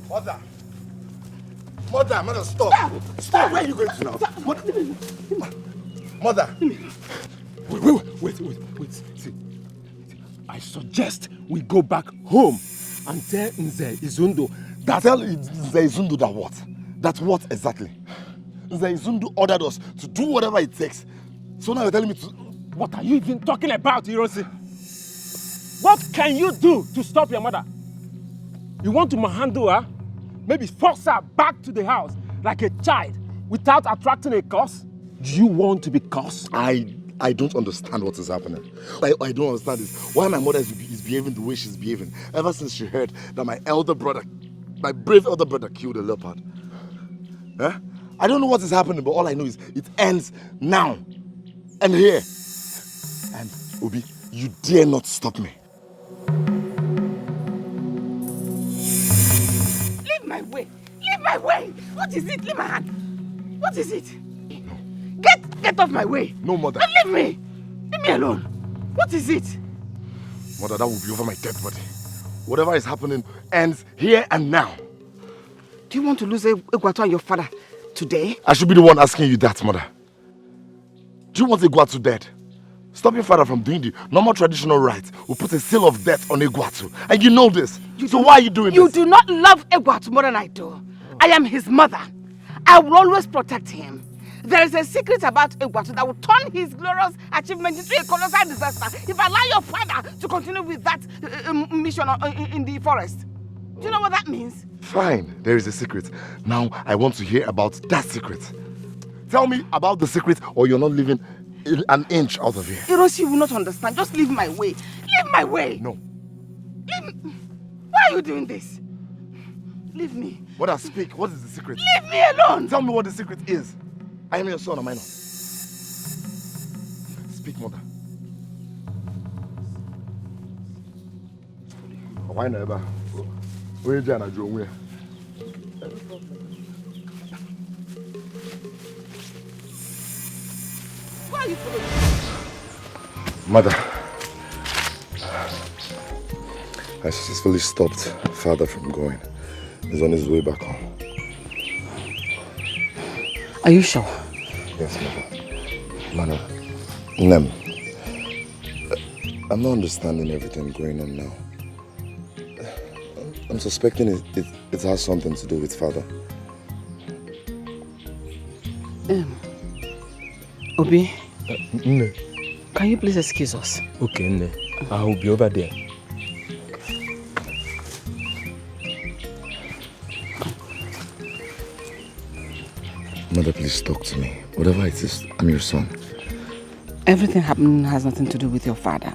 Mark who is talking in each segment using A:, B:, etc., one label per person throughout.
A: Mother! Mother, stop! Stop! Where are you going to now? Mother!
B: Wait. See, I suggest we go back home and tell Nze Izundu that...
A: Tell Nze Izundu that what? That what exactly? Nze Izundu ordered us to do whatever it takes. So now you're telling me to...
B: What are you even talking about, Hiroshi? What can you do to stop your mother? You want to manhandle her? Maybe force her back to the house like a child without attracting a curse? Do you want to be cursed?
A: I don't understand what is happening. I don't understand this. Why my mother is behaving the way she's behaving ever since she heard that my brave elder brother killed a leopard. Huh? I don't know what is happening, but all I know is it ends now. And here. And Obi, you dare not stop me.
C: Leave my way! Leave my way! What is it? Leave my hand! What is it?
A: No.
C: Get off my way!
A: No, Mother.
C: Leave me! Leave me alone! What is it?
A: Mother, that will be over my dead body. Whatever is happening ends here and now.
C: Do you want to lose Egwatu and your father today?
A: I should be the one asking you that, Mother. Do you want Egwatu dead? Stop your father from doing the normal traditional rites. We'll put a seal of death on Egwatu. And you know this. So why are you doing this?
C: You do not love Egwatu more than I do. I am his mother. I will always protect him. There is a secret about Egwatu that will turn his glorious achievement into a colossal disaster if I allow your father to continue with that mission in the forest. Do you know what that means?
A: Fine, there is a secret. Now I want to hear about that secret. Tell me about the secret or you're not leaving an inch out of here.
C: Hiroshi will not understand. Just leave my way. Leave my way.
A: No.
C: Leave me. Why are you doing this? Leave me.
A: Mother, speak. What is the secret?
C: Leave me alone.
A: Tell me what the secret is. I am your son, am I not? Speak, Mother. Why never? Where is Jana Joe?
C: Why are you following me?
A: Mother, I successfully stopped father from going. He's on his way back home.
C: Are you sure?
A: Yes, Mother. Nem, I'm not understanding everything going on now. I'm suspecting it has something to do with father.
C: Obi?
B: Nne.
C: Can you please excuse us?
B: Okay, Nne. I will be over there.
A: Mother, please talk to me. Whatever it is, I'm your son.
C: Everything happening has nothing to do with your father.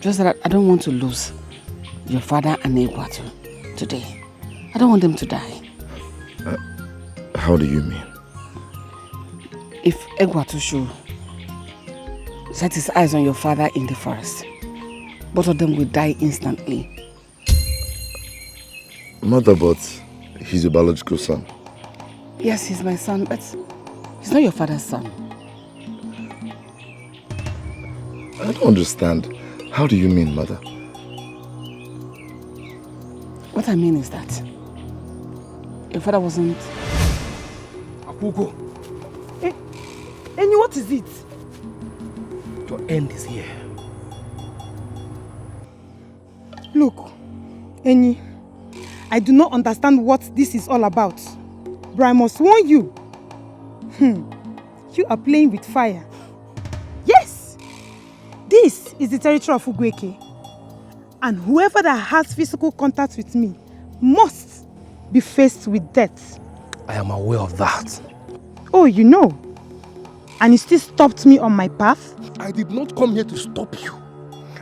C: Just that I don't want to lose your father and Egwatu today. I don't want them to die.
A: How do you mean?
C: If Egwatu should set his eyes on your father in the forest, both of them will die instantly.
A: Mother, but he's your biological son.
C: Yes, he's my son, but he's not your father's son.
A: I don't understand. How do you mean, Mother?
C: What I mean is that your father wasn't...
B: Akugo.
C: Eni, what is it?
B: Your end is here.
D: Look, Eni, I do not understand what this is all about. But I must warn you. You are playing with fire. Yes! This is the territory of Ugweke. And whoever that has physical contact with me must be faced with death.
B: I am aware of that.
D: Oh, you know. And you still stopped me on my path?
B: I did not come here to stop you.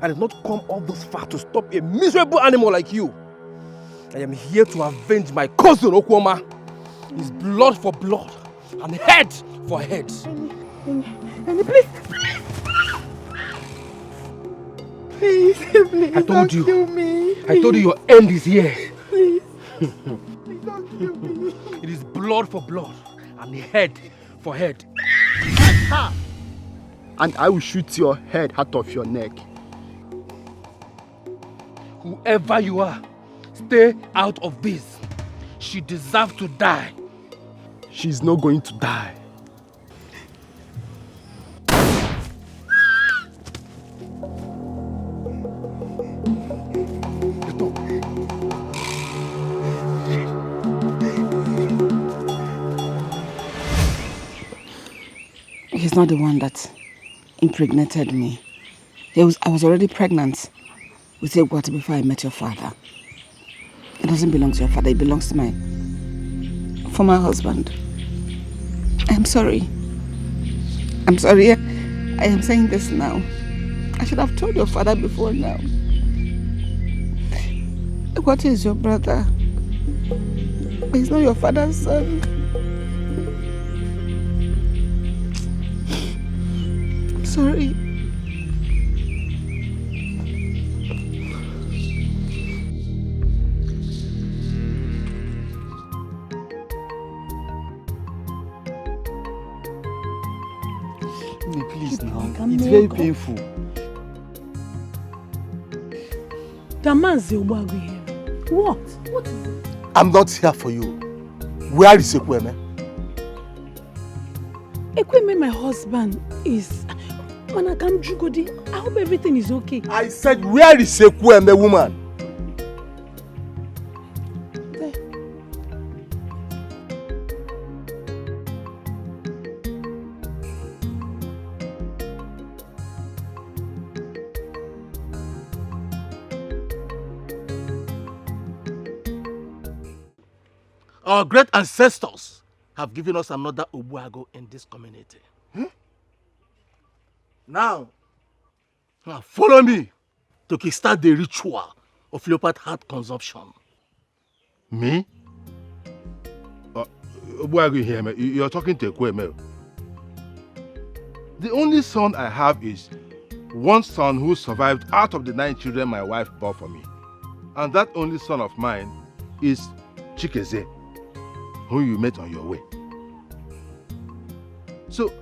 B: I did not come all this far to stop a miserable animal like you. I am here to avenge my cousin Okwoma. His blood for blood and head for head.
D: Please. Please, please,
B: I told you.
D: Kill me.
B: I told you your end is here.
D: Please. Please don't kill me.
B: It is blood for blood and head for head.
E: And I will shoot your head out of your neck.
B: Whoever you are, stay out of this. She deserves to die.
E: She's not going to die.
C: He's not the one that impregnated me. I was already pregnant with Egwatu before I met your father. It doesn't belong to your father, it belongs to my former husband. I'm sorry. I'm sorry. I am saying this now. I should have told your father before now. Egwatu is your brother. But he's not your father's son. I'm sorry.
E: Please now, it's very painful.
D: The man's a Obuagu here. What? What is it?
E: I'm not here for you. Where is Ekweme?
D: Ekweme, my husband, is... Manakam Jugodi. I hope everything is okay.
E: I said, where is Ekweme, woman?
F: Our great ancestors have given us another Obuago in this community. Now, follow me to kickstart the ritual of leopard heart consumption.
G: Me? Obuago here, you're talking to Ekweme. The only son I have is one son who survived out of the 9 children my wife bore for me. And that only son of mine is Chikeze, who you met on your way. So,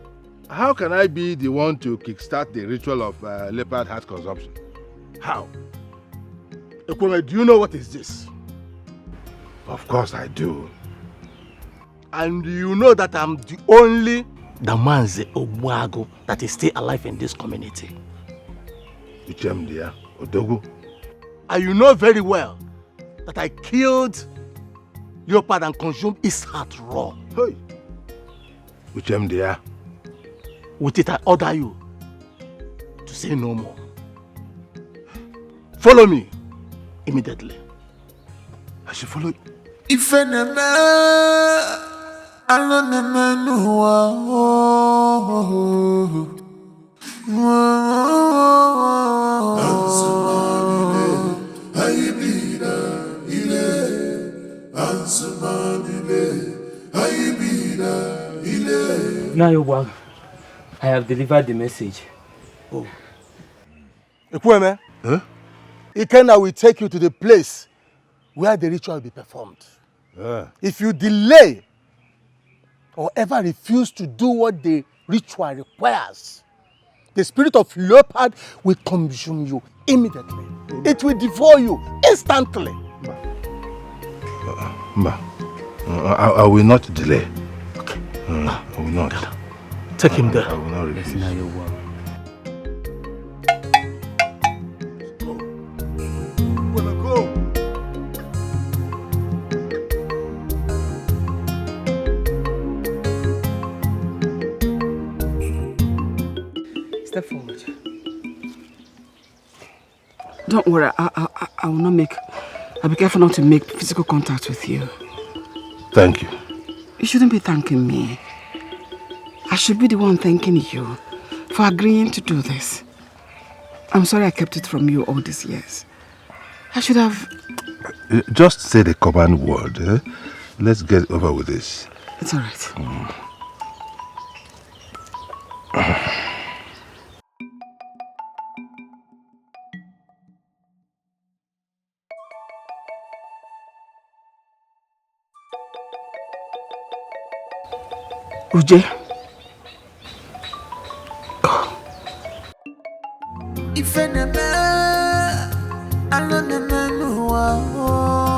G: how can I be the one to kickstart the ritual of leopard heart consumption? How?
F: Ekweme, do you know what is this?
G: Of course I do.
F: And you know that I'm the only Damanze Obuago that is still alive in this community.
G: Uchemdia, Odogu.
F: And you know very well that I killed leopard and consumed its heart raw.
G: Hey. Uchemdia.
F: With it, I order you to say no more. Follow me immediately.
G: I should follow you.
H: If I never, I never
I: Now, I have delivered the message.
E: Oh. Ekweme, Ikenna will take you to the place where the ritual will be performed. If you delay or ever refuse to do what the ritual requires, the spirit of leopard will consume you immediately. It will devour you instantly.
G: I will not delay.
F: Okay.
G: I will not.
F: Take him there.
G: I will not refuse.
I: Step forward.
C: Don't worry, I will not make... I'll be careful not to make physical contact with you.
G: Thank you.
C: You shouldn't be thanking me. I should be the one thanking you for agreeing to do this. I'm sorry I kept it from you all these years. I should have...
G: Just say the command word. Let's get over with this.
C: It's all right. Uje.
H: If I never, I never know.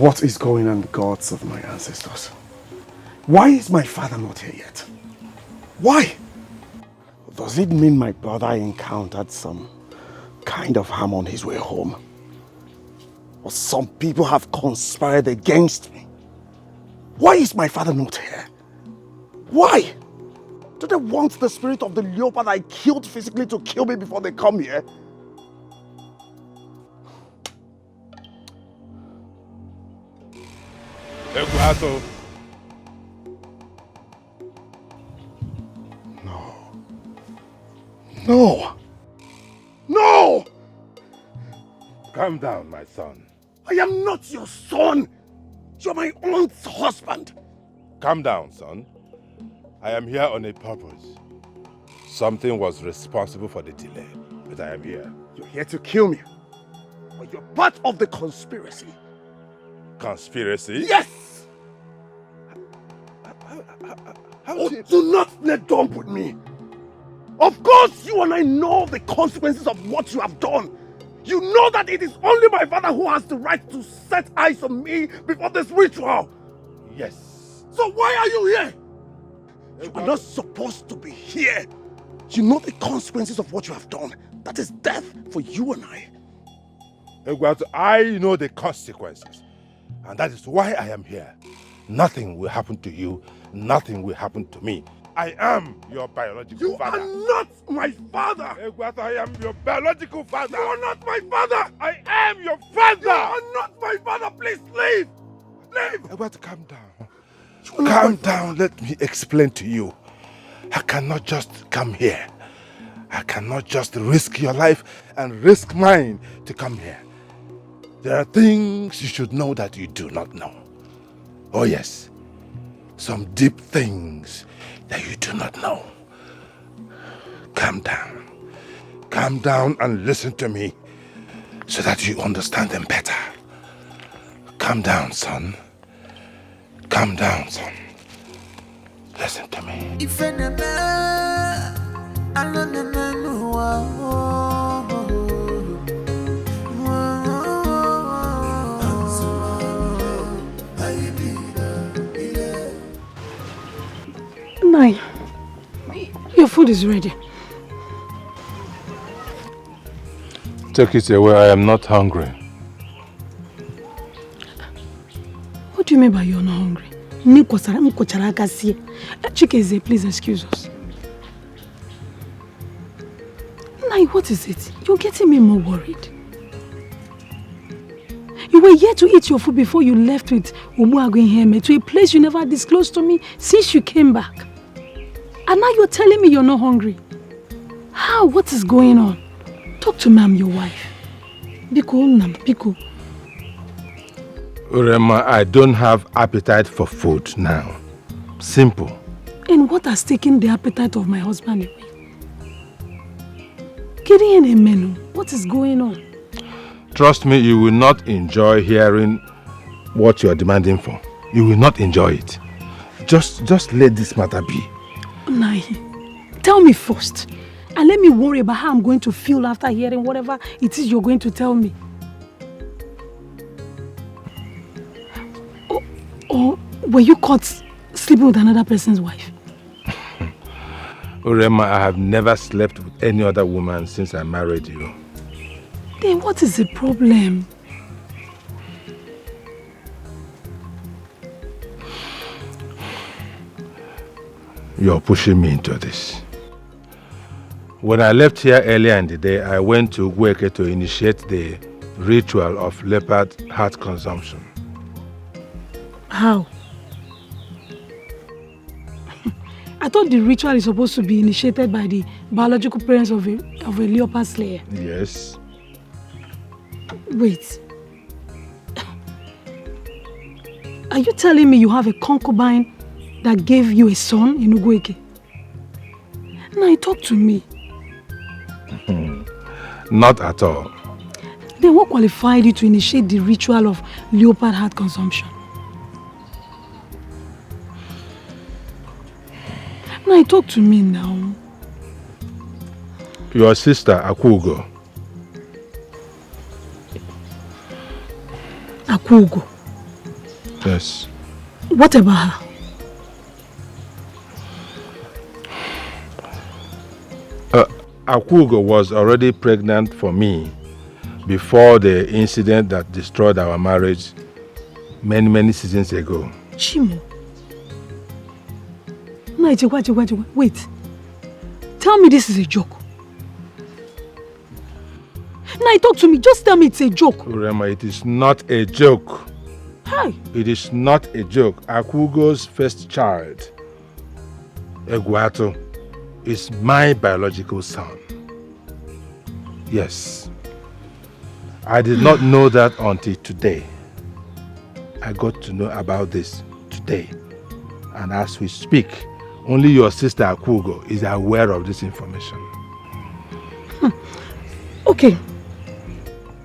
E: What is going on, gods of my ancestors? Why is my father not here yet? Why? Does it mean my brother encountered some kind of harm on his way home? Or some people have conspired against me? Why is my father not here? Why? Do they want the spirit of the leopard I killed physically to kill me before they come here?
G: Eguato.
E: No! No!
G: Calm down, my son.
E: I am not your son! You're my aunt's husband!
G: Calm down, son. I am here on a purpose. Something was responsible for the delay, but I am here.
E: You're here to kill me. But you're part of the conspiracy.
G: Conspiracy?
E: Yes! Do not play dumb with me. Of course, you and I know the consequences of what you have done. You know that it is only my father who has the right to set eyes on me before this ritual.
G: Yes.
E: So why are you here? You are not supposed to be here. You know the consequences of what you have done. That is death for you and I.
G: Eguato, I know the consequences. And that is why I am here. Nothing will happen to you. Nothing will happen to me. I am your biological father.
E: You are not my father!
G: Eguato, I am your biological father!
E: You are not my father!
G: I am your father!
E: You are not my father! Please leave! Leave!
G: Eguato, calm down. Calm down, let me explain to you. I cannot just come here. I cannot just risk your life and risk mine to come here. There are things you should know that you do not know. Oh yes, some deep things that you do not know. Calm down. Calm down and listen to me so that you understand them better. Calm down, son. Calm down, son. Listen to me.
J: Nai, your food is ready.
G: Take it away, I am not hungry.
J: What do you mean by you're not hungry? Chikeze, please excuse us. Nai, what is it? You're getting me more worried. You were here to eat your food before you left with Umuagu in Heme to a place you never disclosed to me since you came back. And now you're telling me you're not hungry. How? What is going on? Talk to me, I'm your wife. Biko, Nam, Biko.
G: Urema, I don't have appetite for food now. Simple.
J: And what has taken the appetite of my husband away? Kidding a menu. What is going on?
G: Trust me, you will not enjoy hearing what you are demanding for. You will not enjoy it. Just let this matter be.
J: Nai, tell me first. And let me worry about how I'm going to feel after hearing whatever it is you're going to tell me. Or were you caught sleeping with another person's wife?
G: Urema, I have never slept with any other woman since I married you.
J: Then what is the problem?
G: You're pushing me into this. When I left here earlier in the day, I went to Gweke to initiate the ritual of leopard heart consumption.
J: How? I thought the ritual is supposed to be initiated by the biological parents of a leopard slayer.
G: Yes.
J: Wait. Are you telling me you have a concubine that gave you a son in Ugweke? Now talk to me.
G: Not at all.
J: Then what qualified you to initiate the ritual of leopard heart consumption? Now talk to me now.
G: Your sister, Akugo.
J: Akugo.
G: Yes.
J: What about her?
G: Akugo was already pregnant for me before the incident that destroyed our marriage many seasons ago.
J: Chimo. No, wait. Tell me this is a joke. Now talk to me. Just tell me it's a joke.
G: Urema, it is not a joke.
J: Hi.
G: It is not a joke. Akugo's first child, Eguato, is my biological son. Yes. I did not know that until today. I got to know about this today. And as we speak, only your sister Akugo is aware of this information.
J: Okay.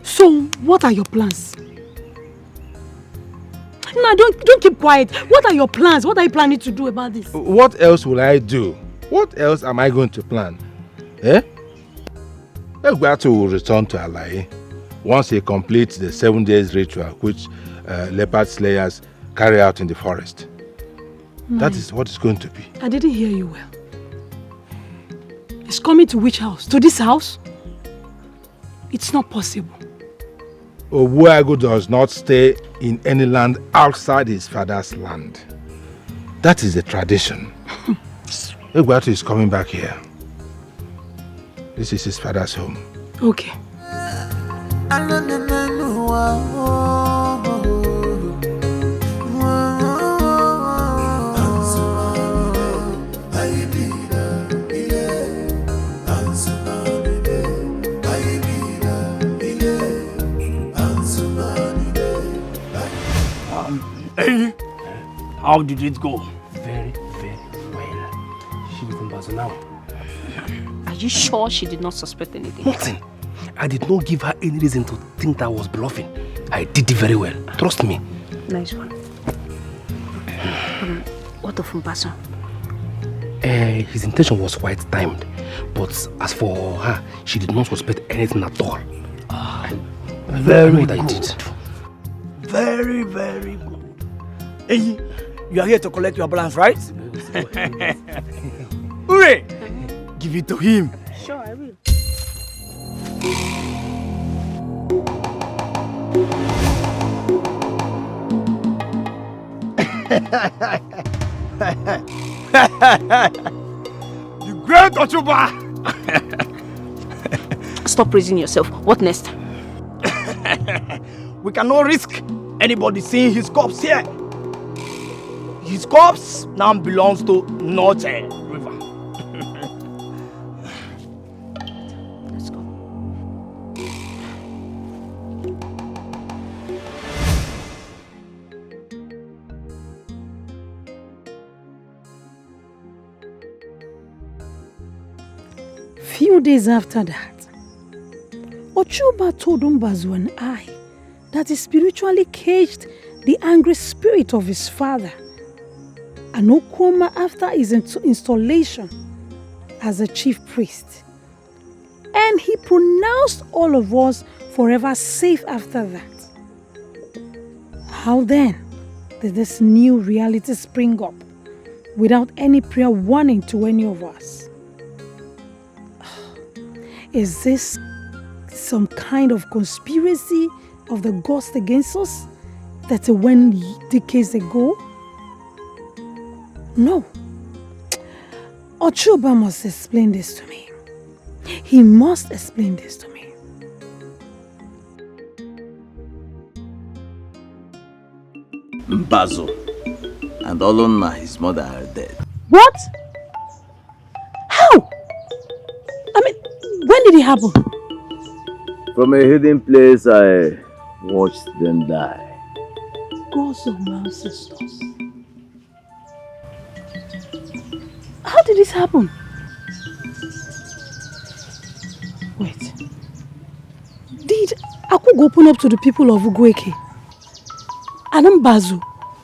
J: So, what are your plans? No, don't keep quiet. What are your plans? What are you planning to do about this?
G: What else will I do? What else am I going to plan? Eh? Egwatu will return to Alaye once he completes the 7 days ritual which leopard slayers carry out in the forest. That is what it's going to be.
J: I didn't hear you well. He's coming to which house? To this house? It's not possible.
G: Obuago does not stay in any land outside his father's land. That is the tradition. Egwatu is coming back here. This is his father's home.
J: Okay.
K: Hey, how did it go?
I: Very well. She was in Bazo now.
L: Are you sure she did not suspect anything?
I: Nothing. I did not give her any reason to think that I was bluffing. I did it very well. Trust me.
L: Nice one. What of Mbaso?
I: His intention was quite timed. But as for her, she did not suspect anything at all.
K: Very good.
I: I did.
K: Very good. Hey, you are here to collect your balance, right? Hooray! Give it to him.
L: Sure, I will.
K: You great Ochuba!
L: Stop praising yourself. What next?
K: We cannot risk anybody seeing his corpse here. His corpse now belongs to North River.
L: Let's go.
J: Few days after that, Ochuba told Mbazu and I that he spiritually caged the angry spirit of his father, Anokoma, after his installation as a chief priest. And he pronounced all of us forever safe after that. How then did this new reality spring up without any prior warning to any of us? Is this some kind of conspiracy of the ghost against us that went decades ago? No. Ochuba must explain this to me. He must explain this to me.
M: Mbazo and Olonna, his mother, are dead.
J: What? How? I mean, when did it happen?
M: From a hidden place, I watched them die.
J: Gods of my ancestors. How did this happen? Wait. Did Akugo open up to the people of Ugweke? And Mbazu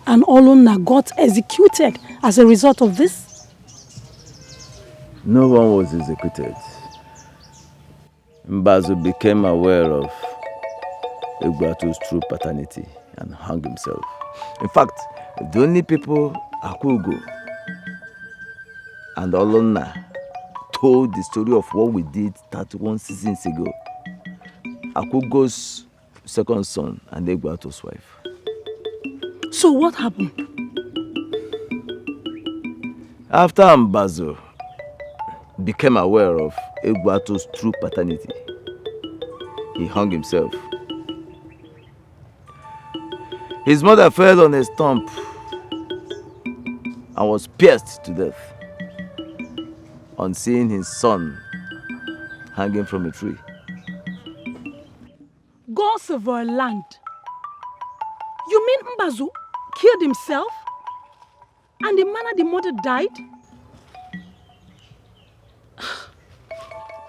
J: and Olonna got executed as a result of this?
M: No one was executed. Mbazu became aware of Egwatu's true paternity and hung himself. In fact, the only people Akugo and Olona told the story of what we did 31 seasons ago. Akugo's second son and Egwato's wife.
J: So what happened?
M: After Ambazo became aware of Egwato's true paternity, he hung himself. His mother fell on a stump and was pierced to death on seeing his son hanging from a tree.
J: God save our land. You mean Mbazu killed himself? And the manner the mother died?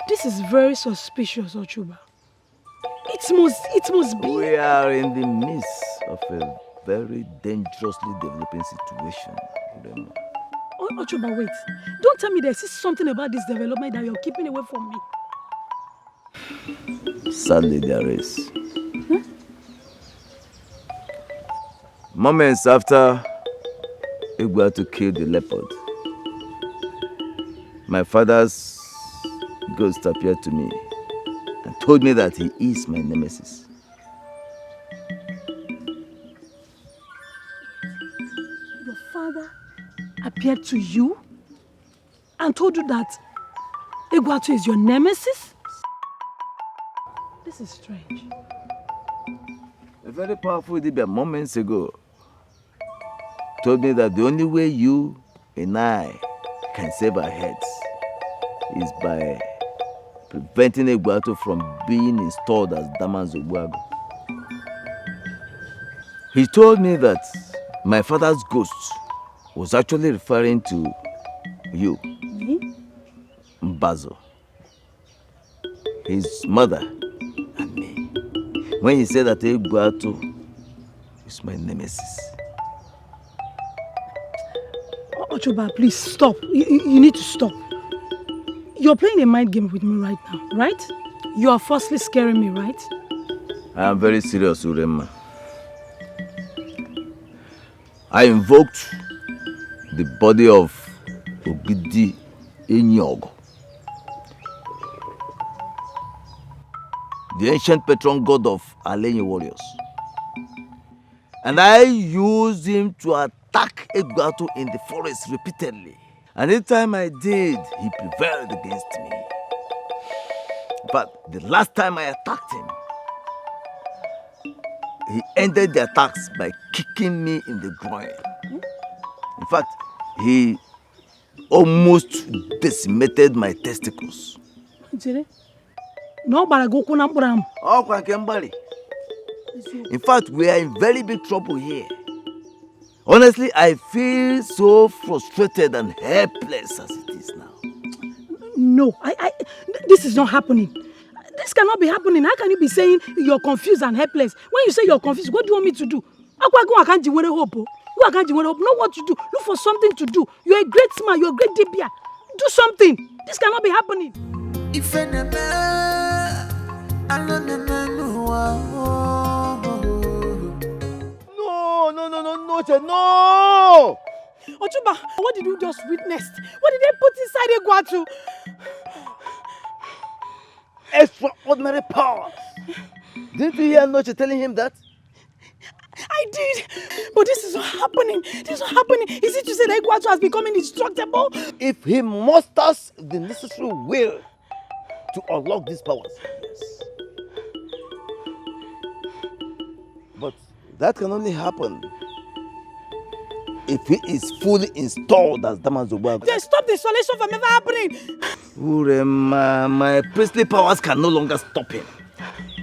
J: This is very suspicious, Ochuba. It must be...
M: We are in the midst of a very dangerously developing situation.
J: Ochuba, wait. Don't tell me there's something about this development that you're keeping away from me.
M: Sadly, there is. Huh? Moments after Egwatu killed the leopard, my father's ghost appeared to me and told me that he is my nemesis.
J: Your father appeared to you and told you that Egwatu is your nemesis? This is strange.
M: A very powerful Dibia moments ago told me that the only way you and I can save our heads is by preventing Egwatu from being installed as Daman Zogwago. He told me that my father's ghost was actually referring to you, Mbazo, his mother, and me. When he said that Egwatu is my nemesis.
J: Ochoba, please stop. You need to stop. You're playing a mind game with me right now, right? You are falsely scaring me, right?
M: I am very serious, Urema. I invoked the body of Ogidi Enyogo, the ancient patron god of Alenye warriors. And I used him to attack Egwatu in the forest repeatedly. And each time I did, he prevailed against me. But the last time I attacked him, he ended the attacks by kicking me in the groin. In fact, he almost decimated my testicles.
J: No, but I go
M: In fact, we are in very big trouble here. Honestly, I feel so frustrated and helpless as it is now.
J: No, this is not happening. This cannot be happening. How can you be saying you're confused and helpless? When you say you're confused, what do you want me to do? I can't hope. Know what to do. Look for something to do. You're a great man. You're a great dibia. Do something. This cannot be happening.
M: No!
J: Ochuba, what did you just witness? What did they put inside Egwatu?
M: Extraordinary powers. Didn't you hear Noche telling him that?
J: I did, but this is not happening. This is not happening. Is it to say that Egwatu has become indestructible?
M: If he musters the necessary will to unlock these powers, yes. But that can only happen if he is fully installed as Daman Zogwago.
J: Then stop the installation from ever happening.
M: Urema, my priestly powers can no longer stop him.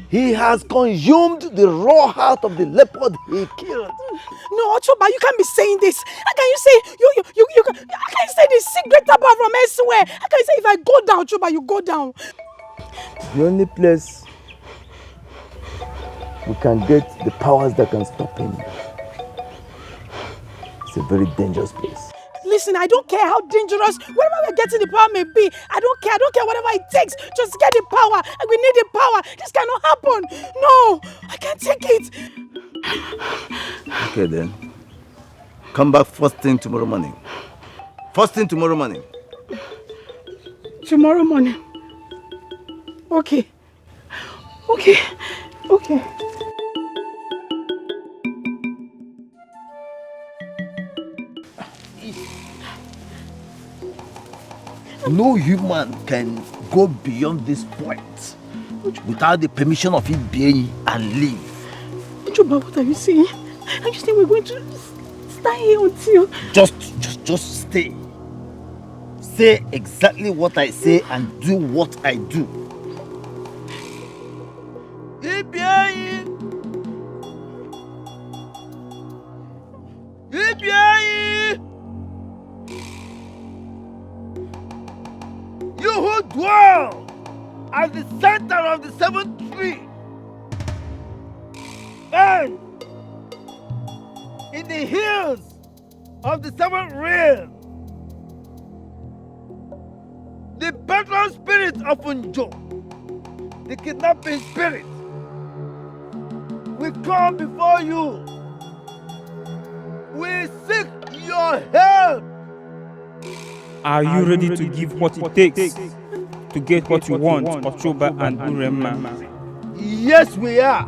M: He has consumed the raw heart of the leopard he killed.
J: No, Ochoba, you can't be saying this. How can you say how can you say this secret about from elsewhere? How can you say if I go down, Ochoba, you go down?
M: The only place we can get the powers that can stop him. It's a very dangerous place.
J: Listen, I don't care how dangerous, wherever we're getting the power may be. I don't care whatever it takes. Just get the power. And we need the power. This cannot happen. No, I can't take it.
M: Okay then. Come back first thing tomorrow morning. First thing tomorrow morning.
J: Tomorrow morning. Okay. Okay. Okay.
M: No human can go beyond this point without the permission of it being and leave.
J: Uchuba, what are you saying? Are you saying we're going to stay here until...
M: Just stay. Say exactly what I say and do what I do. You who dwell at the center of the seventh tree and in the hills of the seventh realm, the patron spirit of Unjo, the kidnapping spirit, we come before you. We seek your help.
N: Are you ready to give what it takes to get what you want, Ochoba and Urema?
M: Yes, we are.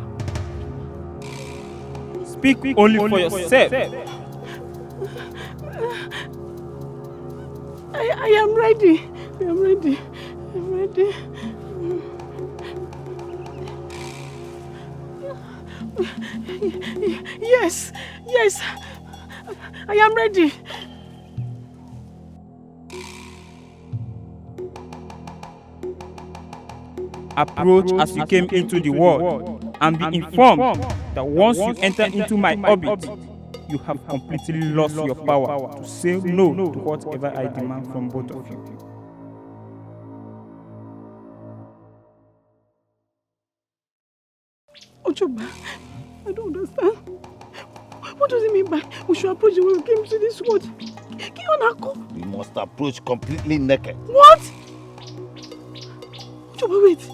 N: Speak only for yourself.
J: I am ready. I am ready. I'm ready. Yes. Yes. I am ready.
N: Approach as you came into the world and be informed that once you enter into my orbit, you have completely lost your power to say no to whatever I demand from both of you.
J: Ochoba, I don't understand. What does it mean by we should approach the way we came to this world?
M: We must approach completely naked.
J: What? Ochoba, wait.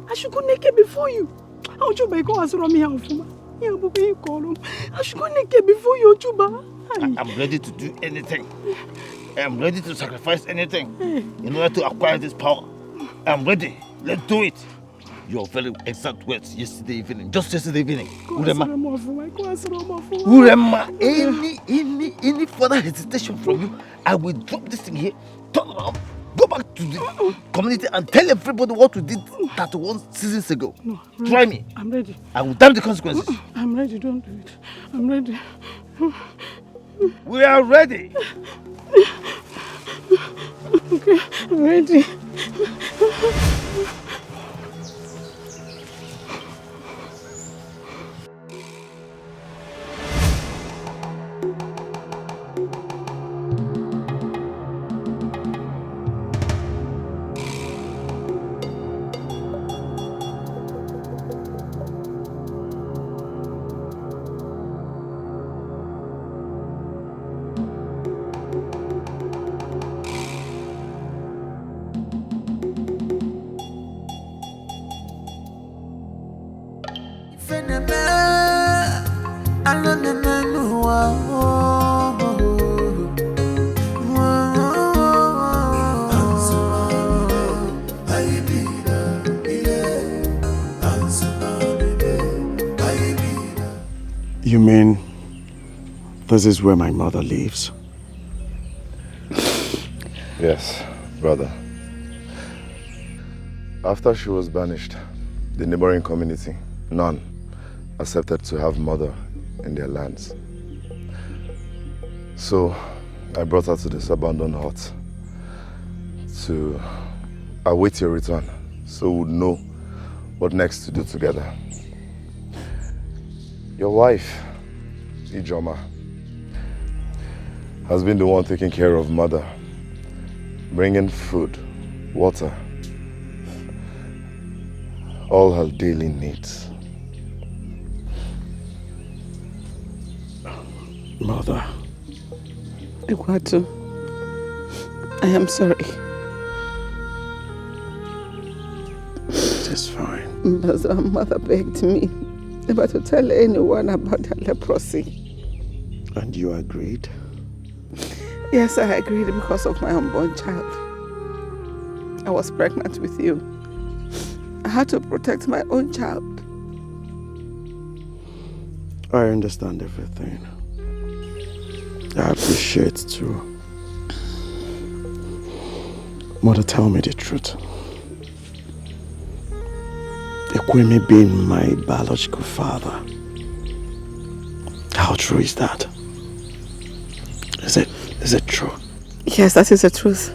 J: I should go naked before you. Ochoba, go ask me how far. I should go naked before you, Ochoba.
M: I'm ready to do anything. I'm ready to sacrifice anything in order to acquire this power. I'm ready. Let's do it. Your very exact words yesterday evening, just yesterday evening. Urema, any further hesitation from you, I will drop this thing here, turn around, go back to the community and tell everybody what we did 31 seasons ago.
J: No,
M: try me.
J: I'm ready.
M: I will damn the consequences.
J: I'm ready, don't do it. I'm ready.
M: We are ready.
J: Okay, I'm ready.
O: You mean this is where my mother lives?
A: Yes, brother. After she was banished, the neighboring community, none, accepted to have mother in their lands. So I brought her to this abandoned hut to await your return, so we'd know what next to do together. Your wife, Ijoma, has been the one taking care of mother, bringing food, water, all her daily needs.
O: Mother.
C: Iguatu, I am sorry.
O: It is fine.
C: But our mother begged me never to tell anyone about their leprosy.
O: And you agreed?
C: Yes, I agreed because of my unborn child. I was pregnant with you. I had to protect my own child.
O: I understand everything. I appreciate too. Mother, tell me the truth. Ekweme being my biological father, how true is that? Is it true?
C: Yes, that is the truth.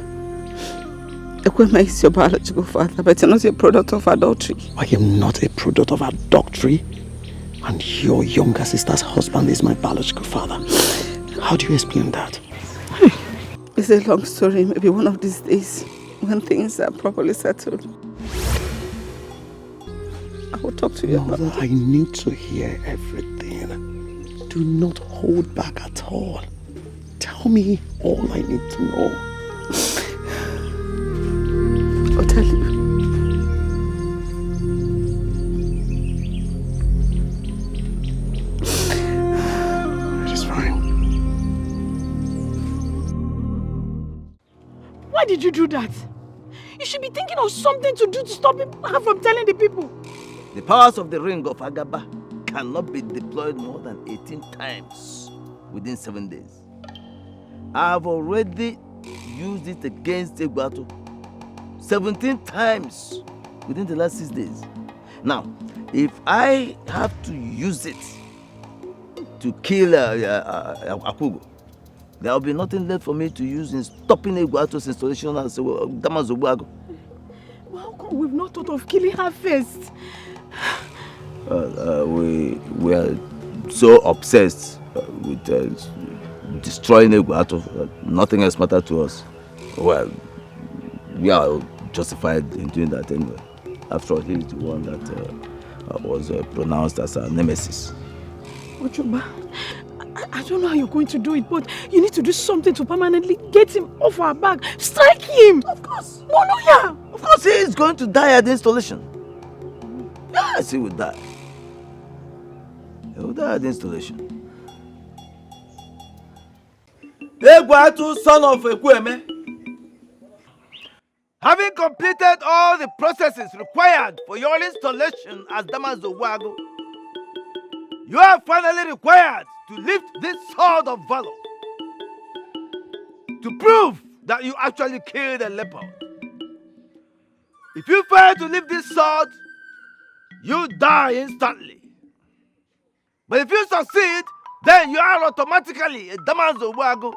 C: Ekweme is your biological father, but you're not a product of adultery.
O: I am not a product of adultery, and your younger sister's husband is my biological father. How do you explain that?
C: It's a long story. Maybe one of these days, when things are properly settled, I will talk to you about it.
O: I need to hear everything. Do not hold back at all. Tell me all I need to know.
C: I'll tell you.
O: It is fine.
J: Why did you do that? You should be thinking of something to do to stop him from telling the people.
M: The powers of the ring of Agaba cannot be deployed more than 18 times within 7 days. I have already used it against Egwato 17 times within the last 6 days. Now, if I have to use it to kill Akugo, there will be nothing left for me to use in stopping Egwato's installation as Damazobuago.
J: Well, how come we've not thought of killing her first?
M: We are so obsessed with destroying Egwato. Nothing else matters to us. Well, we are justified in doing that anyway. After all, he is the one that was pronounced as a nemesis.
J: Ochoba, I don't know how you're going to do it, but you need to do something to permanently get him off our back. Strike him!
M: Of course.
J: No, yeah.
M: Of course, he is going to die at the installation. Yes, he will die. He will die at the installation. Egwatu, son of Ekweme, having completed all the processes required for your installation as Damazowago, you are finally required to lift this sword of valor to prove that you actually killed a leopard. If you fail to lift this sword, you die instantly. But if you succeed, then you are automatically a Damazowago.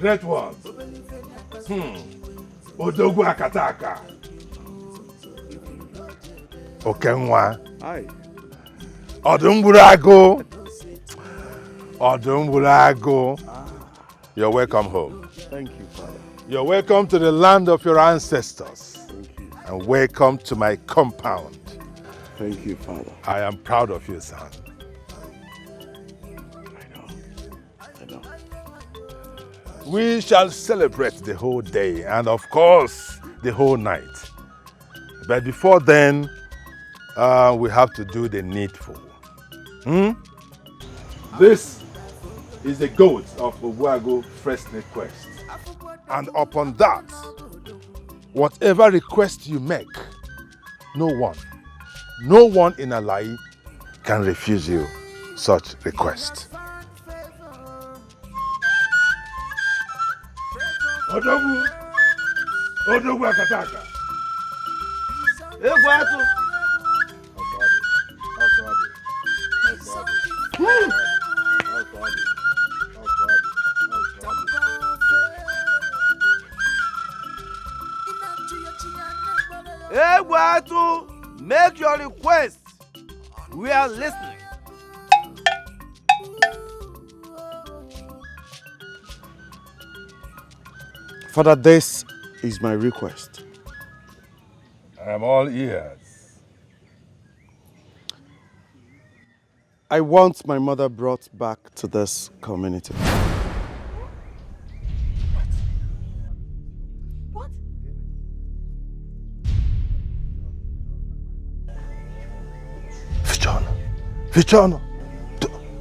G: Great one. Odogwu Akataka. Okenwa.
O: Hi.
G: Odungburago. Odungburago. You're welcome home.
O: Thank you, Father.
G: You're welcome to the land of your ancestors.
O: Thank you.
G: And welcome to my compound.
O: Thank you, Father.
G: I am proud of you, son. We shall celebrate the whole day and of course the whole night. But before then, we have to do the needful. This is the goat of Obuago first request. And upon that, whatever request you make, no one in Alai can refuse you such request. Odogwu akataka.
K: Egwatu. Egwatu, make your request. We are listening.
O: Father, this is my request.
G: I am all ears.
O: I want my mother brought back to this community.
J: What?
G: Vichano,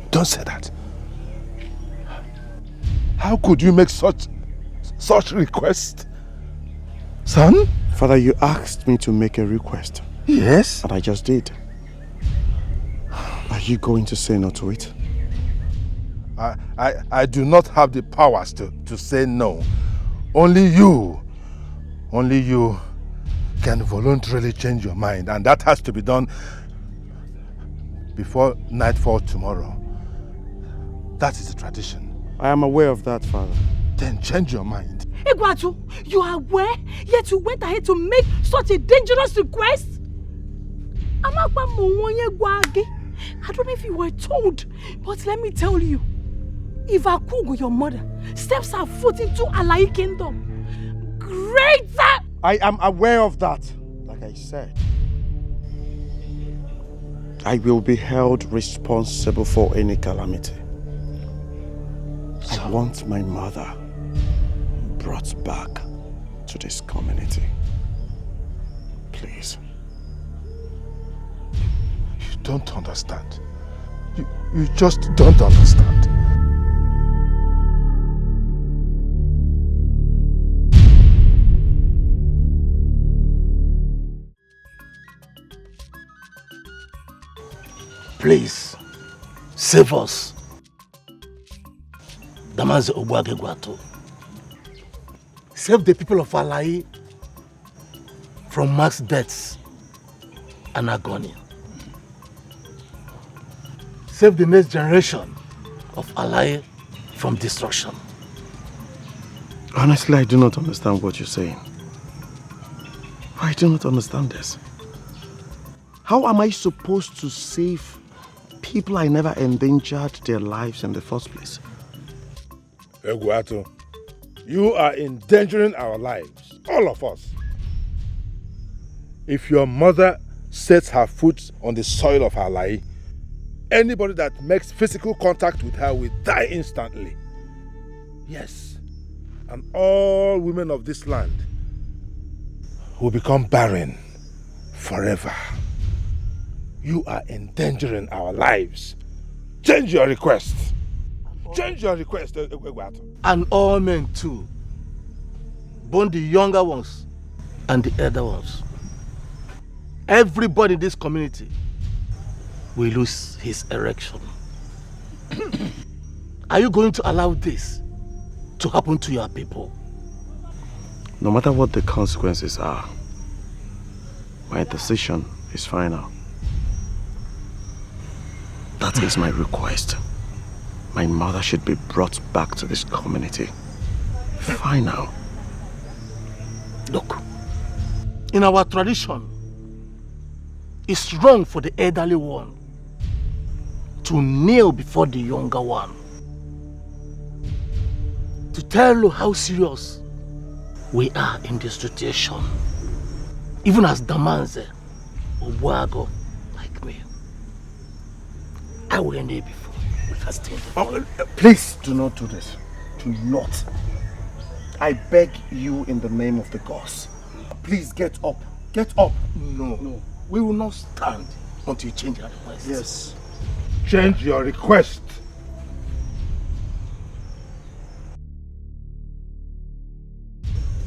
G: don't say that. How could you make such request? Son?
O: Father, you asked me to make a request.
G: Yes.
O: And I just did. Are you going to say no to it?
G: I do not have the powers to say no. Only you can voluntarily change your mind, and that has to be done before nightfall tomorrow. That is the tradition.
O: I am aware of that, Father.
G: Then change your mind.
J: Egwatu, you are aware, yet you went ahead to make such a dangerous request? I don't know if you were told, but let me tell you, if Akugo, your mother, steps her foot into Alai Kingdom, greater!
O: I am aware of that. Like I said, I will be held responsible for any calamity. I want my mother brought back to this community. Please.
G: You don't understand. You just don't understand.
F: Please, save us. Damanze Obuage Gwato. Save the people of Alai from mass deaths and agony. Save the next generation of Alai from destruction.
O: Honestly, I do not understand what you're saying. I do not understand this. How am I supposed to save people I never endangered their lives in the first place?
G: Egwato, you are endangering our lives, all of us. If your mother sets her foot on the soil of Alai, anybody that makes physical contact with her will die instantly. Yes, and all women of this land will become barren forever. You are endangering our lives. Change your request. Change your request, Egwato.
F: And all men too. Both the younger ones and the elder ones. Everybody in this community will lose his erection. Are you going to allow this to happen to your people?
O: No matter what the consequences are, my decision is final. That is my request. My mother should be brought back to this community. Final.
F: Look, in our tradition, it's wrong for the elderly one to kneel before the younger one, to tell you how serious we are in this situation. Even as Damanze, Obuago, like me, I will end it before we can stand.
O: Please do not do this. Do not. I beg you in the name of the gods. Please get up. Get up.
G: No.
O: We will not stand until you change your request.
G: Yes. Change your request.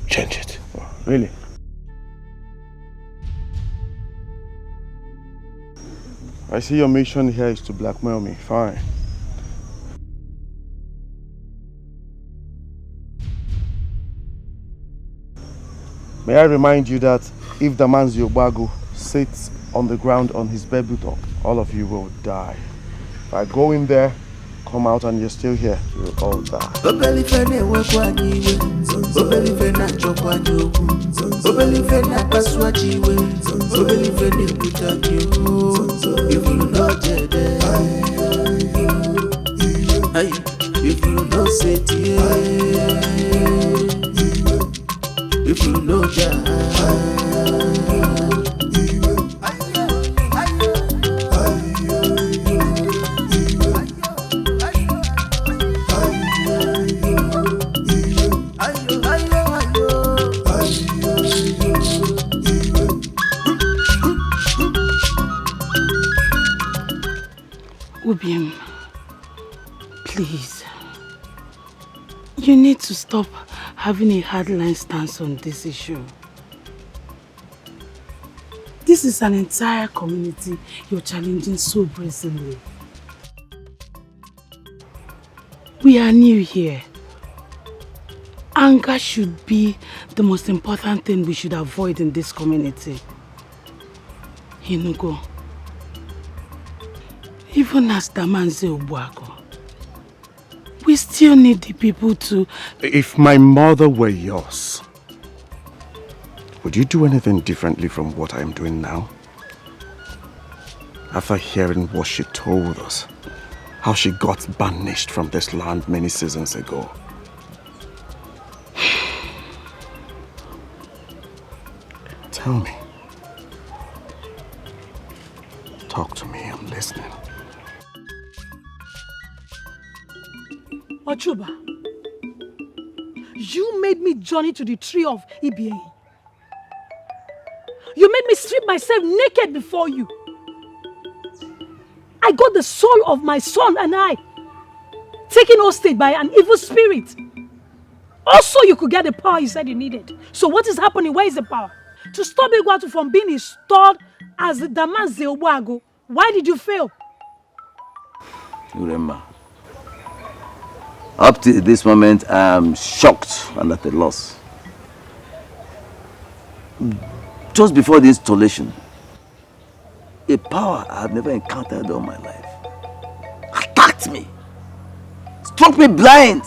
O: Change it.
G: Really?
O: I see your mission here is to blackmail me. Fine. May I remind you that if Damanzi Ogbago sits on the ground on his baby dog, all of you will die. If I go in there, come out and you're still here, you will all die.
H: If you know say if you know
C: Ubiem, please. You need to stop having a hardline stance on this issue. This is an entire community you're challenging so brazenly. We are new here. Anger should be the most important thing we should avoid in this community. Hinugo. Even as Damanzi Ogbago, we still need the people to...
O: If my mother were yours, would you do anything differently from what I am doing now? After hearing what she told us, how she got banished from this land many seasons ago. Tell me. Talk to me, I'm listening.
J: Ochuba, you made me journey to the tree of Ibie. You made me strip myself naked before you. I got the soul of my son and I taken hostage by an evil spirit. Also, you could get the power you said you needed. So what is happening? Where is the power? To stop Igwatu from being installed as the Damanzi Ogbago, why did you fail?
M: Uremma, up to this moment, I am shocked and at a loss. Just before the installation, a power I have never encountered all my life attacked me, struck me blind.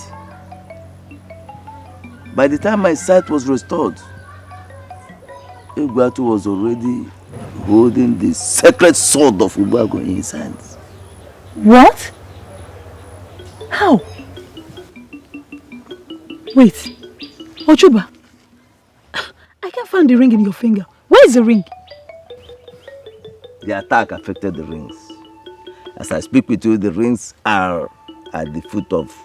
M: By the time my sight was restored, Igwatu was already holding the sacred sword of Ogbago in his hands.
J: What? How? Wait, Ochuba, I can't find the ring in your finger. Where is the ring?
M: The attack affected the rings. As I speak with you, the rings are at the foot of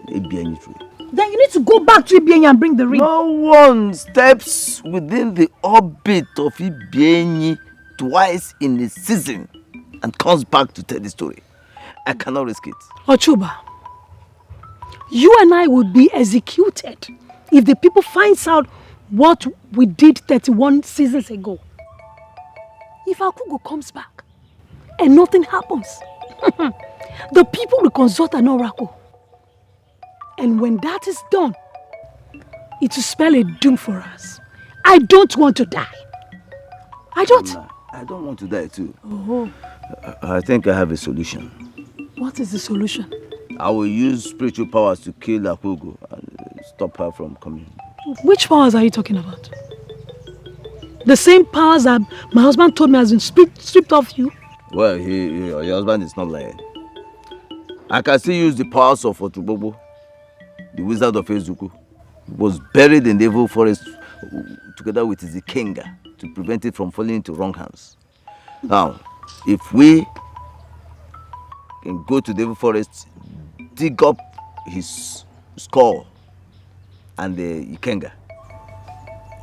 M: Ibienyi tree.
J: Then you need to go back to Ibienyi and bring the ring.
M: No one steps within the orbit of Ibienyi twice in a season and comes back to tell the story. I cannot risk it.
J: Ochuba, you and I would be executed if the people finds out what we did 31 seasons ago. If Akugo comes back and nothing happens, the people will consult an oracle. And when that is done, it will spell a doom for us. I don't want to die. I don't.
M: I don't want to die too.
J: Oh.
M: I think I have a solution.
J: What is the solution?
M: I will use spiritual powers to kill Akugo and stop her from coming.
J: Which powers are you talking about? The same powers that my husband told me has been stripped off you?
M: Well, your husband is not lying. I can still use the powers of Otubobo, the wizard of Ezuku. He was buried in the evil forest together with his Ikenga to prevent it from falling into wrong hands. Now, if we can go to the evil forest, dig up his skull, and the Ikenga.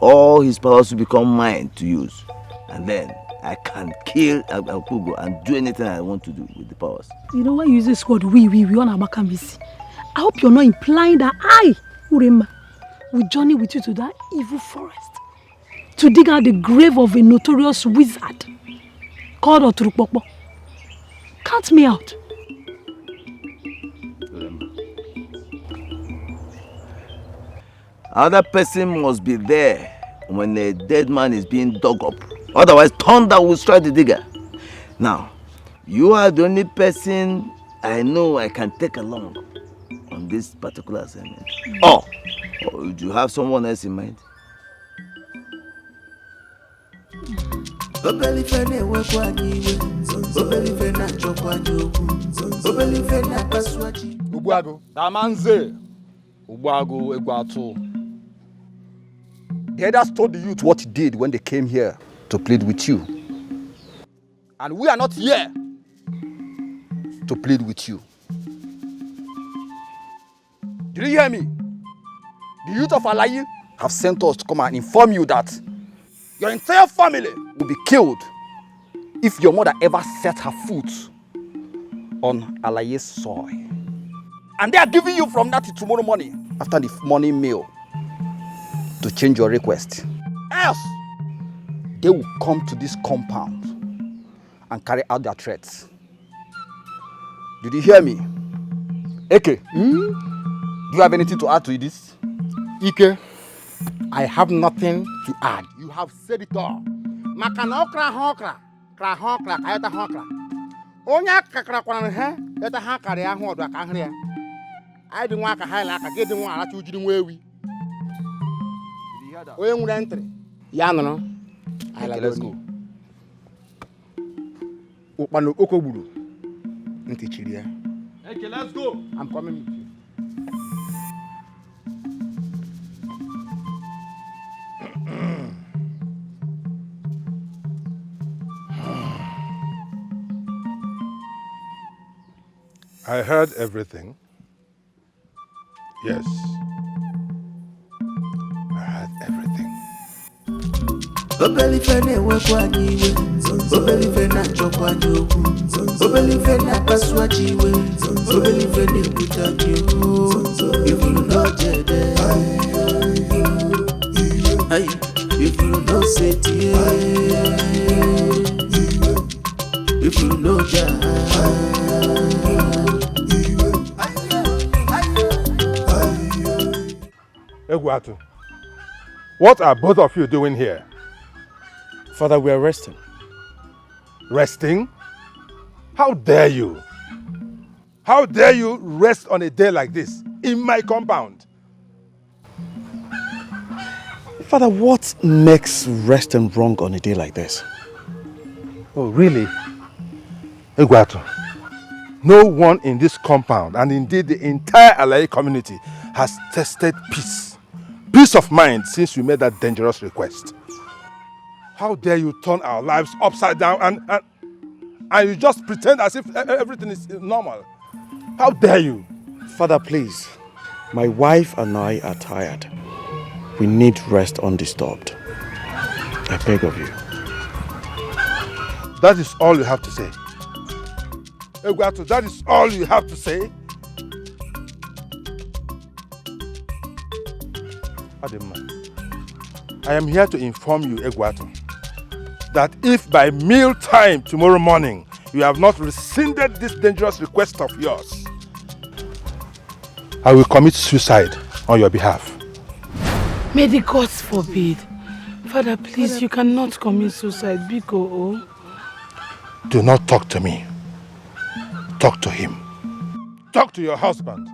M: All his powers will become mine to use. And then I can kill Akugo and do anything I want to do with the powers.
J: You know why you use this word we on Amakambisi? I hope you're not implying that I, Urema, will journey with you to that evil forest to dig out the grave of a notorious wizard called Oturukpokpo. Count me out.
M: Another person must be there when a dead man is being dug up. Otherwise, thunder will strike the digger. Now, you are the only person I know I can take along on this particular assignment. Or do you have someone else in mind?
K: Ubuago. Tamanze. Ubuago Egwatu. The elders told the youth what he did when they came here to plead with you. And we are not here to plead with you. Did you hear me? The youth of Alayi have sent us to come and inform you that your entire family will be killed if your mother ever set her foot on Alayi's soil. And they are giving you from that to tomorrow morning, after the morning meal, to change your request. Else, they will come to this compound and carry out their threats. Did you hear me? Eke, do you have anything to add to this?
B: Ike, I have nothing to add. You have said it all. Makana okra hokra, kra hokra, kayata hokra. Onya kakra kwana he, eta hakare ya ho do aka hre ya. I didn't want to highlight a getting one at you way we. We won't enter. Yano, let's go. Opano Okoburu. Ntichiria.
K: Okay, let's go.
B: I'm coming with you.
G: I heard everything. Yes. I heard everything.
H: If you know say if you know
G: Egwatu, what are both of you doing here?
O: Father, we are resting.
G: Resting? How dare you? How dare you rest on a day like this in my compound?
O: Father, what makes resting wrong on a day like this?
G: Oh, really? Egwatu, no one in this compound, and indeed the entire Alayi community, has tested peace of mind since you made that dangerous request. How dare you turn our lives upside down and you just pretend as if everything is normal? How dare you?
O: Father, please. My wife and I are tired. We need rest undisturbed. I beg of you.
G: That is all you have to say. Egwatu, that is all you have to say? Adema, I am here to inform you, Egwatu, that if by meal time tomorrow morning you have not rescinded this dangerous request of yours, I will commit suicide on your behalf.
J: May the gods forbid. Father, please, you cannot commit suicide, Biko.
G: Do not talk to me. Talk to him. Talk to your husband.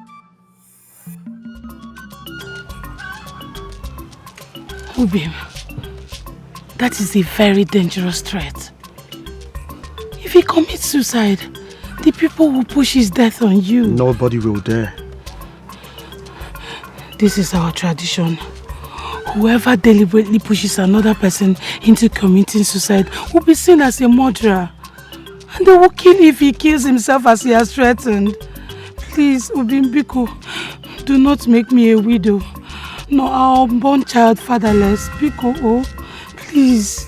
J: Ubim, that is a very dangerous threat. If he commits suicide, the people will push his death on you.
O: Nobody will dare.
J: This is our tradition. Whoever deliberately pushes another person into committing suicide will be seen as a murderer. And they will kill if he kills himself as he has threatened. Please, Ubimbiko, do not make me a widow. No, our unborn child fatherless. Pico, oh, please.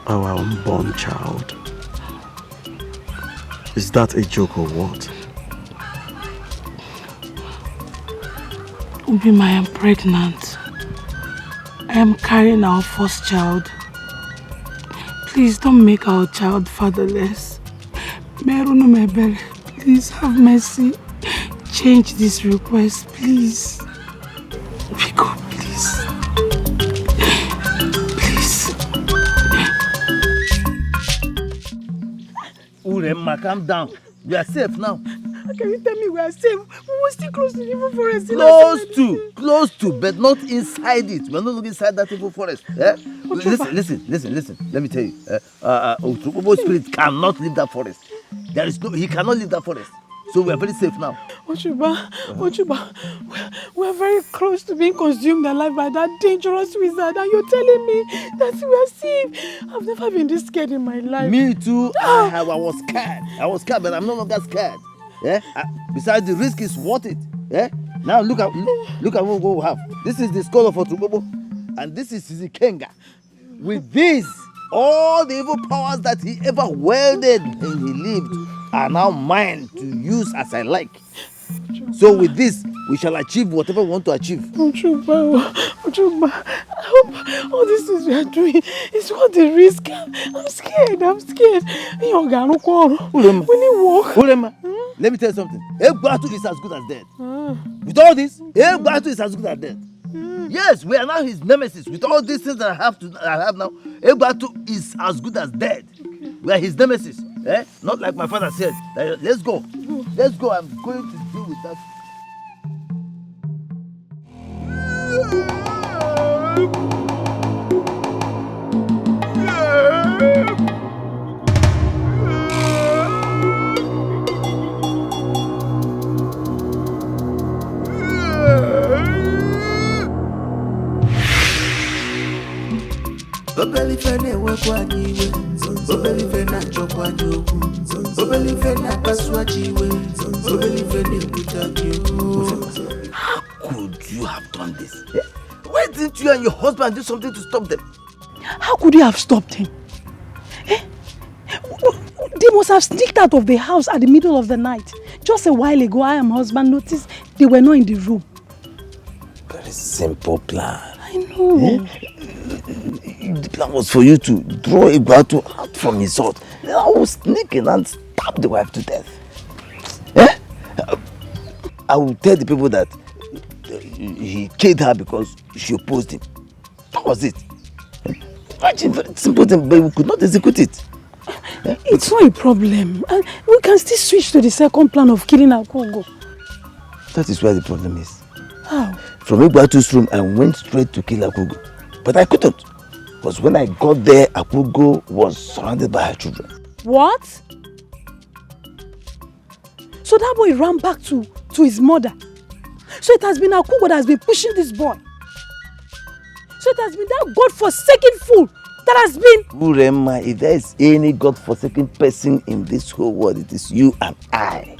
O: Our unborn child. Is that a joke or what?
J: Ubima, I am pregnant. I am carrying our first child. Please don't make our child fatherless. Please have mercy. Change this request, please. Pico, please. Please.
M: Uremma, calm down. We are safe now.
C: Can you tell me we are safe? We were still close to the evil forest.
M: Close to, but not inside it. We're not looking inside that evil forest. Eh? Listen. Let me tell you. Otubobo spirit cannot leave that forest. He cannot leave that forest. So we are very safe now.
J: Ochuba, we are very close to being consumed alive by that dangerous wizard, and you're telling me that we are safe. I've never been this scared in my life.
M: Me too. I was scared, but I'm no longer scared. Yeah? Besides, the risk is worth it. Yeah? Now look at what we have. This is the skull of Otubobo, and this is his Ikenga. With this, all the evil powers that he ever wielded when he lived are now mine to use as I like. So with this, we shall achieve whatever we want to achieve.
J: Ochuba, I hope all these things we are doing is worth the risk. I'm scared.
M: Uremma, let me tell you something. Egbatu is as good as dead. With all this, Egbatu is as good as dead. Yes, we are now his nemesis. With all these things that I have now, Egbatu is as good as dead. We are his nemesis. Not like my father said. Let's go. I'm going to deal with that.
H: Obelife na-enwekwa anyị iwe, obelife na-achọkwa anyị okwu, obelife na-akpasu anyị iwe, obelife na-ebute anyị okwu.
M: How could you have done this? Why didn't you and your husband do something to stop them?
J: How could you have stopped him? They must have sneaked out of the house at the middle of the night. Just a while ago, I and my husband noticed they were not in the room.
M: Very simple plan.
J: I know.
M: The plan was for you to draw Egbatu out from his hut. I was sneaking and stab the wife to death. I will tell the people that he killed her because she opposed him. That was it. Imagine, very simple thing, but we could not execute it.
J: It's not a problem. We can still switch to the second plan of killing Akugo.
M: That is where the problem is.
J: How?
M: From Egbatu's room, I went straight to kill Akugo. But I couldn't. Because when I got there, Akugo was surrounded by her children.
J: What? So that boy ran back to his mother. So it has been Akugo that has been pushing this boy. So it has been that God-forsaken fool that has been...
M: Uremma, if there is any God-forsaken person in this whole world, it is you and I.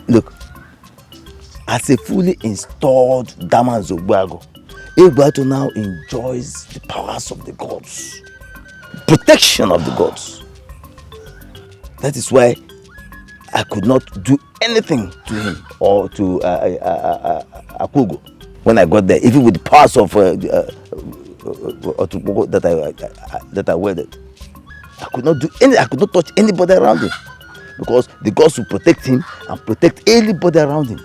M: Look, as a fully installed Damanzo Ogbuago, Egbatu now enjoys the powers of the gods, protection of the gods. That is why I could not do anything to him or to Akugo when I got there, even with the powers of that I wielded. I could not do any. I could not touch anybody around him because the gods will protect him and protect anybody around him.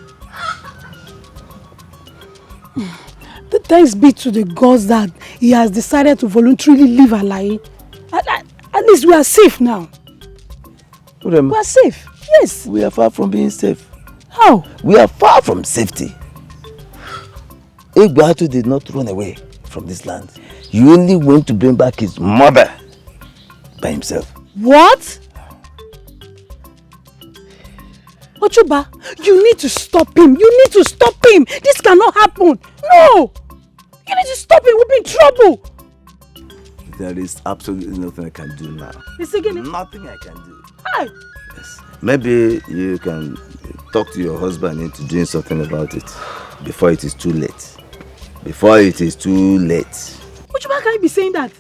J: The thanks be to the gods that he has decided to voluntarily leave Alai. At least we are safe now.
M: Uremma,
J: we are safe. Yes.
M: We are far from being safe.
J: How?
M: We are far from safety. Egbatu did not run away from this land. He only went to bring back his mother by himself.
J: What? Ochuba, you need to stop him. You need to stop him. This cannot happen. No! You need to stop him. We'll be in trouble.
M: There is absolutely nothing I can do now. Nothing I can do.
C: Hi.
M: Yes. Maybe you can talk to your husband into doing something about it before it is too late. Before it is too late.
J: Which man can you be saying that?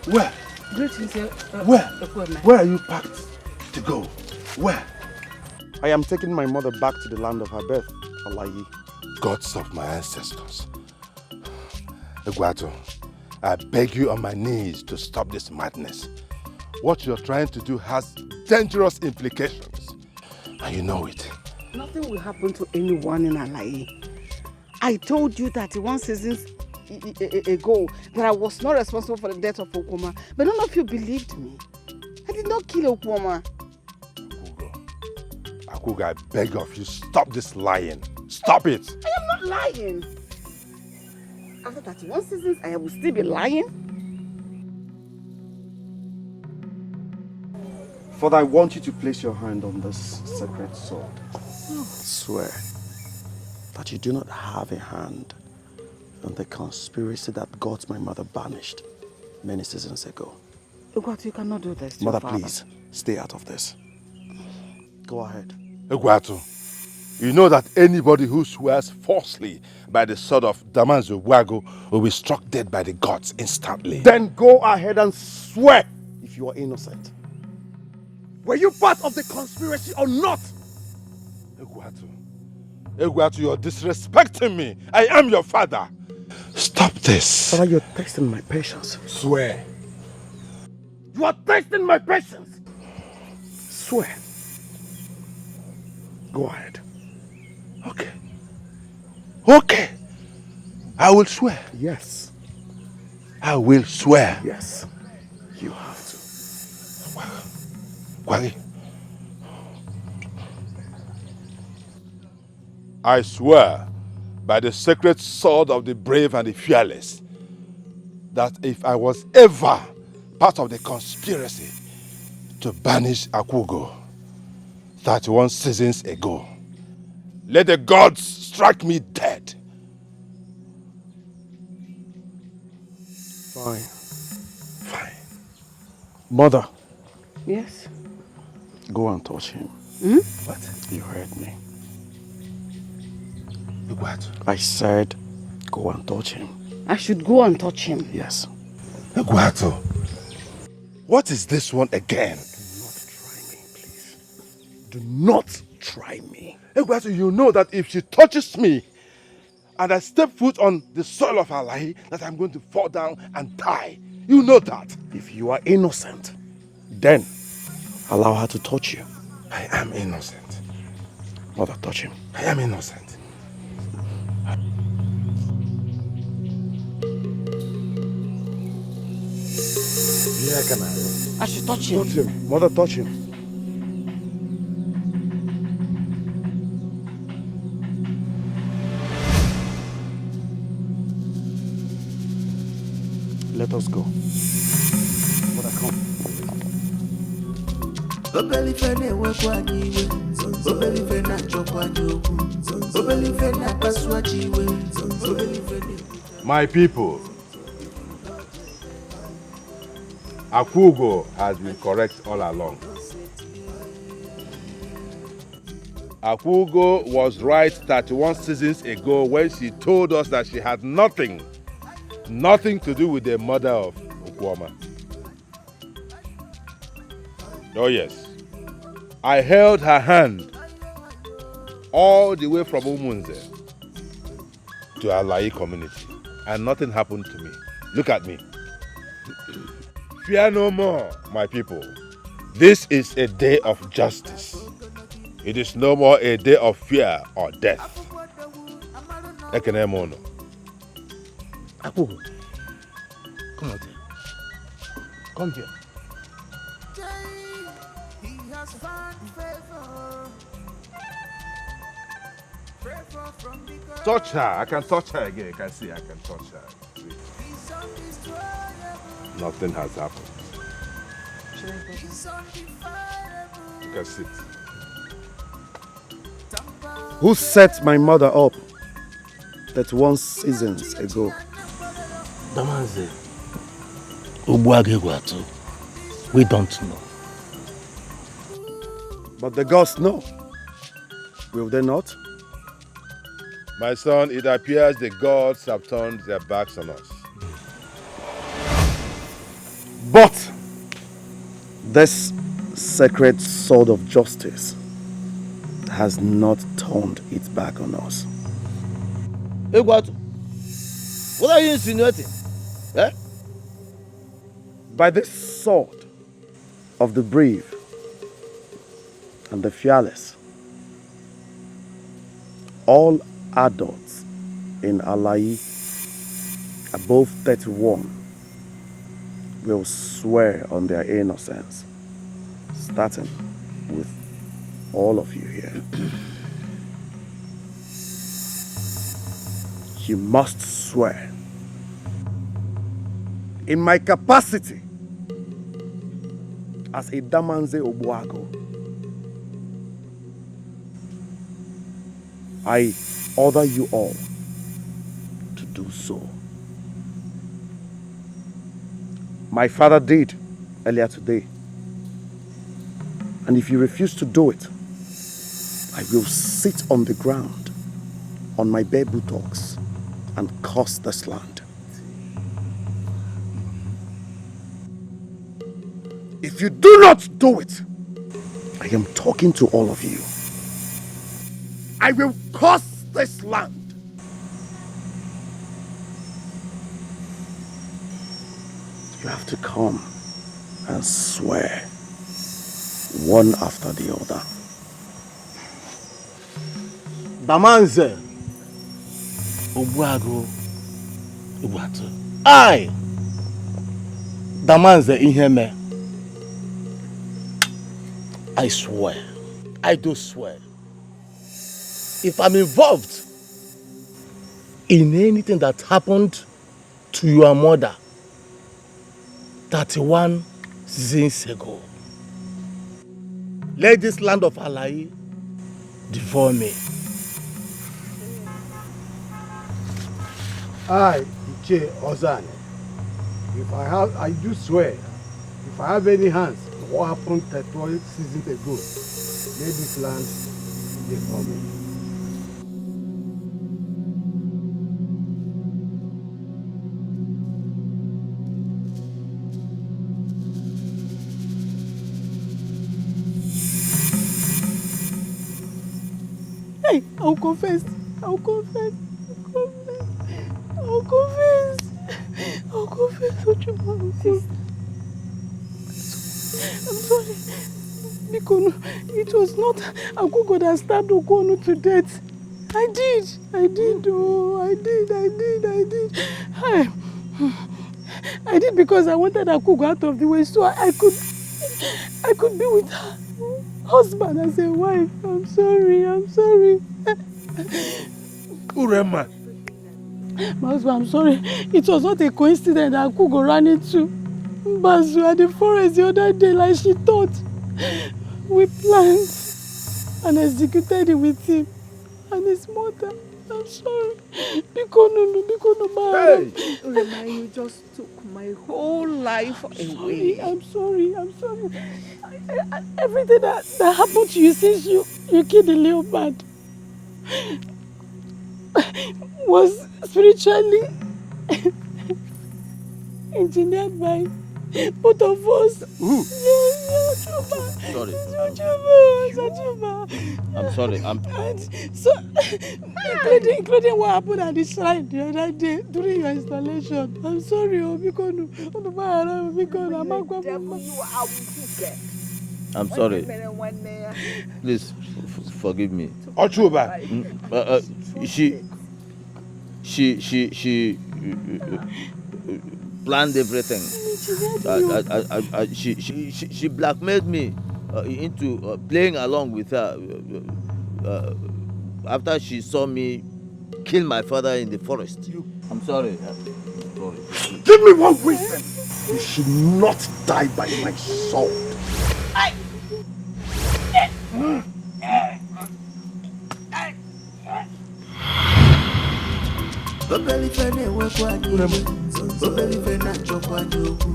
A: Where?
C: Greetings,
A: Where are you packed to go? Where?
O: I am taking my mother back to the land of her birth, Alayi.
G: Gods of my ancestors. Egwato, I beg you on my knees to stop this madness. What you're trying to do has dangerous implications. And you know it.
C: Nothing will happen to anyone in Alayi. I told you that 1 season ago that I was not responsible for the death of Okoma, but none of you believed me. I did not kill Okoma.
G: Akuga, I beg of you, stop this lying. Stop it.
C: I am not lying. After 31 seasons, I will still be lying.
O: Father, I want you to place your hand on this sacred sword. Swear that you do not have a hand in the conspiracy that got my mother banished many seasons ago.
C: Egwato, you cannot do this.
O: Mother, please, stay out of this. Go ahead.
G: Egwato, you know that anybody who swears falsely by the sword of Damanzo Wago will be struck dead by the gods instantly.
O: Then go ahead and swear if you are innocent. Were you part of the conspiracy or not?
G: Egwato, you're disrespecting me. I am your father. Stop this.
O: Father, you're testing my patience.
G: Swear.
O: You are testing my patience. Swear. Go ahead.
G: Okay. Okay. I will swear.
O: Yes.
G: I will swear.
O: Yes. You have to.
G: Kwagi. I swear by the sacred sword of the brave and the fearless that if I was ever part of the conspiracy to banish Akugo 31 seasons ago, let the gods strike me dead.
O: Fine. Fine. Mother.
C: Yes?
O: Go and touch him.
C: Hmm?
O: What? You heard me.
G: What?
O: I said go and touch him.
C: I should go and touch him.
O: Yes.
G: Egwato, what is this one again?
O: Do not try me.
G: Egwato, you know that if she touches me and I step foot on the soil of Alahi, that I'm going to fall down and die. You know that.
O: If you are innocent, then allow her to touch you.
G: I am innocent.
O: Mother, touch him.
G: I am innocent.
O: Yeah, can
C: I should touch him.
O: Touch him. Mother, touch him. Let us go. Mother, come.
G: My people, Akugo has been correct all along. Akugo was right 31 seasons ago when she told us that she had nothing to do with the murder of Ukwama. Oh yes, I held her hand all the way from Umunze to Alayi community and nothing happened to me. Look at me. Fear no more, my people. This is a day of justice. It is no more a day of fear or death. Ekenemono.
F: Akugo, come out here. Come here.
G: Touch her. I can touch her again. You can see I can touch her. See. Nothing has happened. You can sit.
O: Who set my mother up 31 seasons ago?
F: Damanze, Obuagegwatu, we don't know.
O: But the gods know. Will they not?
G: My son, it appears the gods have turned their backs on us.
O: But this sacred sword of justice has not turned its back on us.
M: Egwatu, what are you insinuating? Eh?
O: By this sword of the brave and the fearless, all adults in Alai above 31 will swear on their innocence, starting with all of you here. You must swear in my capacity as a Damanze Obuago. I order you all to do so. My father did earlier today. And if you refuse to do it, I will sit on the ground on my bare buttocks and curse this land. If you do not do it, I am talking to all of you. I will curse this land. You have to come and swear one after the other.
F: Damanze, Obuago, Ubatu. I, Damanze Iheme, I swear, I do swear, if I'm involved in anything that happened to your mother 31 seasons ago, let this land of Alai devour me.
E: I, Iche Ozane, I do swear, if I have any hands in what happened 31 seasons ago, let this land devour me.
D: Hey, I'll confess. I'll confess. I'll confess. I'll confess. I'm sorry. Because it was not Akugo that stabbed Okonu to death. I did. Oh, I did. I did because I wanted Akugo out of the way so I could be with her husband as a wife. I'm sorry.
B: Urema.
D: My husband, I'm sorry. It was not a coincidence that Akugo ran into Mbazu at the forest the other day like she thought. We planned and executed it with him and his mother. I'm sorry. Bikono,
C: Hey! Urema, you just took my whole life away.
D: I'm sorry. Everything that happened to you since you killed the leopard was spiritually engineered by both of us.
M: Who?
D: Sorry.
M: I'm sorry.
D: So, including what happened at the shrine the other day during your installation. I'm sorry,
M: I'm sorry. Please forgive me.
B: Ochuba.
M: She planned everything. She blackmailed me into playing along with her after she saw me kill my father in the forest. I'm sorry.
O: Give me one reason. You should not die by my sword.
H: Obeli fene wekwa niwe Obeli fene chokwa nyoku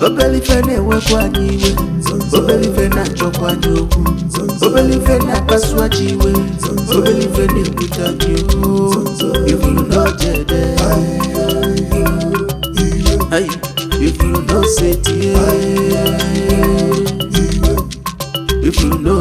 H: Obeli fene wekwa niwe Obeli fene chokwa nyoku Obeli fene paswa chiwe Obeli fene kutakyo If you know jede Hey, if you know sit if you know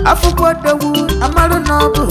H: Afu what the wood, I'm not an old